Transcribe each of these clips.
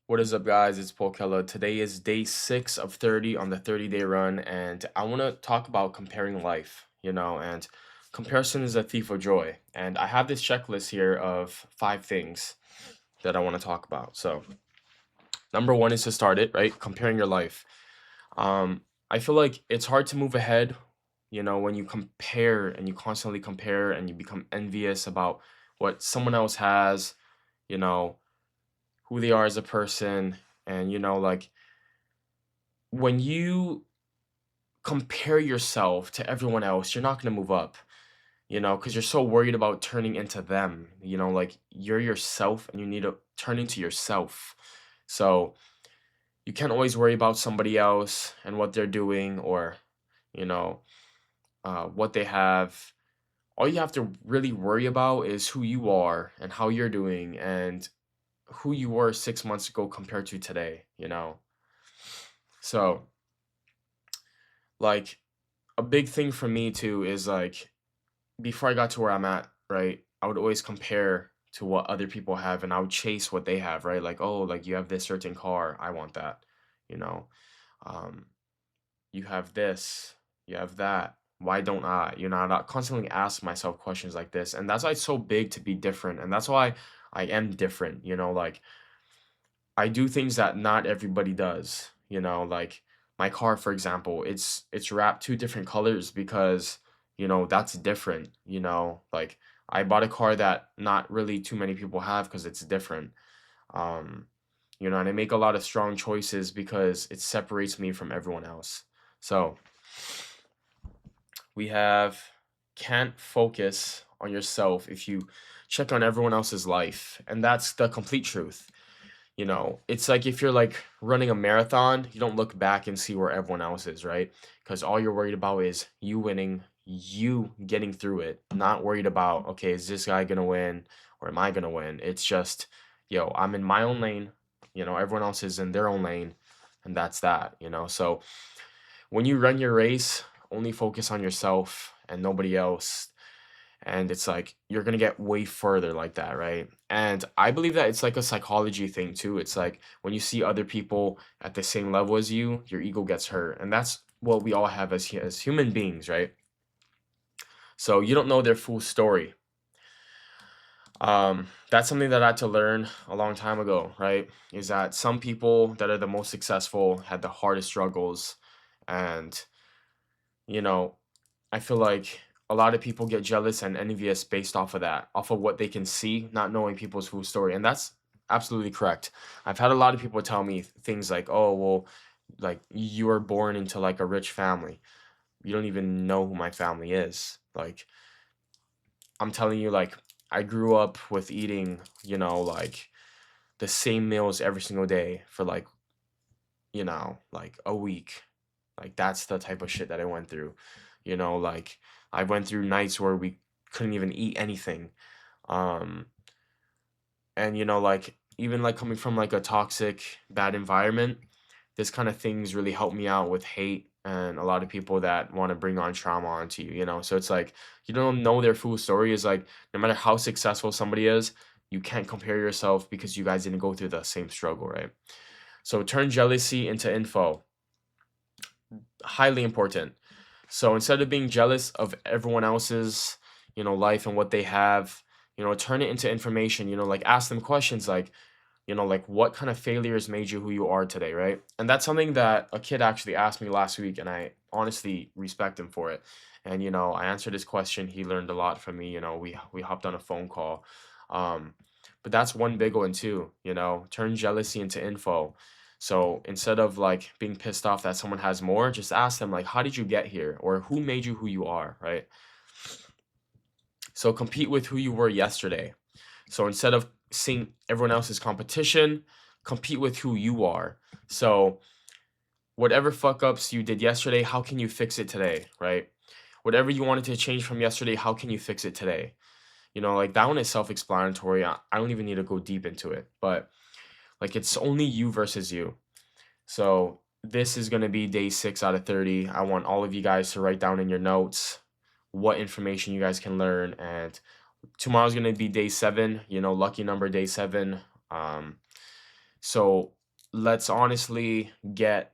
What is up, guys? It's Paul Keller. Today is day 6 of 30 on the 30-day run, and I want to talk about comparing life, and comparison is a thief of joy. And I have this checklist here of 5 things that I want to talk about. So, number one is to start it, right? Comparing your life. I feel like it's hard to move ahead, when you compare and you constantly compare and you become envious about what someone else has, you know, who they are as a person, and when you compare yourself to everyone else, you're not going to move up, because you're so worried about turning into them. Like, you're yourself and you need to turn into yourself. So you can't always worry about somebody else and what they're doing, or you know what they have. All you have to really worry about is who you are and how you're doing, and who you were 6 months ago compared to today. So, like, a big thing for me too is, like, before I got to where I'm at, right, I would always compare to what other people have, and I would chase what they have, right? Like, oh, like, you have this certain car, I want that, you know. Um, you have this, you have that. Why don't I? I constantly ask myself questions like this, and that's why it's so big to be different, and that's why I am different. Like, I do things that not everybody does. Like my car, for example, it's wrapped 2 different colors because that's different. Like, I bought a car that not really too many people have because it's different. Um, and I make a lot of strong choices because it separates me from everyone else. So we have, can't focus on yourself if you check on everyone else's life, and that's the complete truth. It's like if you're like running a marathon, you don't look back and see where everyone else is, right? Because all you're worried about is you winning, you getting through it, not worried about, okay, is this guy gonna win or am I gonna win? It's just, yo, I'm in my own lane, everyone else is in their own lane, and that's that. So when you run your race, only focus on yourself and nobody else, and it's like you're gonna get way further like that, right? And I believe that it's like a psychology thing too. It's like when you see other people at the same level as you, your ego gets hurt, and that's what we all have as human beings, right? So you don't know their full story. That's something that I had to learn a long time ago, right? Is that some people that are the most successful had the hardest struggles, and you know I feel like a lot of people get jealous and envious based off of that, off of what they can see, not knowing people's full story. And that's absolutely correct. I've had a lot of people tell me things like, oh, well, like, you were born into like a rich family. You don't even know who my family is. Like, I'm telling you, like, I grew up with eating, like, the same meals every single day for like a week. Like, that's the type of shit that I went through. Like, I went through nights where we couldn't even eat anything. Um, and like, even like coming from like a toxic, bad environment, this kind of things really helped me out with hate and a lot of people that want to bring on trauma onto you. So it's like you don't know their full story. Is like, no matter how successful somebody is, you can't compare yourself because you guys didn't go through the same struggle, right? So turn jealousy into info. Highly important. So instead of being jealous of everyone else's, life and what they have, turn it into information. Like, ask them questions like, like, what kind of failures made you who you are today, right? And that's something that a kid actually asked me last week, and I honestly respect him for it. And I answered his question. He learned a lot from me. We hopped on a phone call. Um, but that's one big one too. Turn jealousy into info. So instead of like being pissed off that someone has more, just ask them like, how did you get here, or who made you who you are, right? So compete with who you were yesterday. So instead of seeing everyone else's competition, compete with who you are. So whatever fuck ups you did yesterday, how can you fix it today, right? Whatever you wanted to change from yesterday, how can you fix it today? Like, that one is self-explanatory. I don't even need to go deep into it, but like, it's only you versus you. So this is going to be day 6 out of 30. I want all of you guys to write down in your notes what information you guys can learn, and tomorrow's going to be day 7, lucky number day 7. Um, so let's honestly get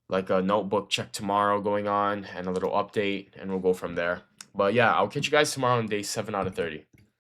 like a notebook check tomorrow going on and a little update, and we'll go from there. But yeah, I'll catch you guys tomorrow on day 7 out of 30.